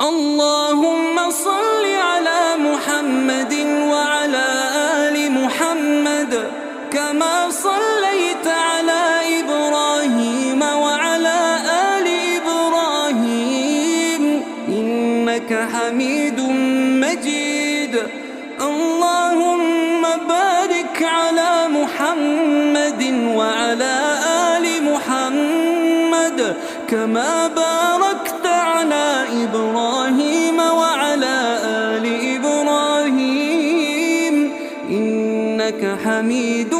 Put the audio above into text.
اللهم صل على محمد وعلى آل محمد كما صليت على إبراهيم وعلى آل إبراهيم إنك حميد مجيد. اللهم بارك على محمد وعلى آل محمد كما باركت على إبراهيم وعلى آل إبراهيم إنك حميد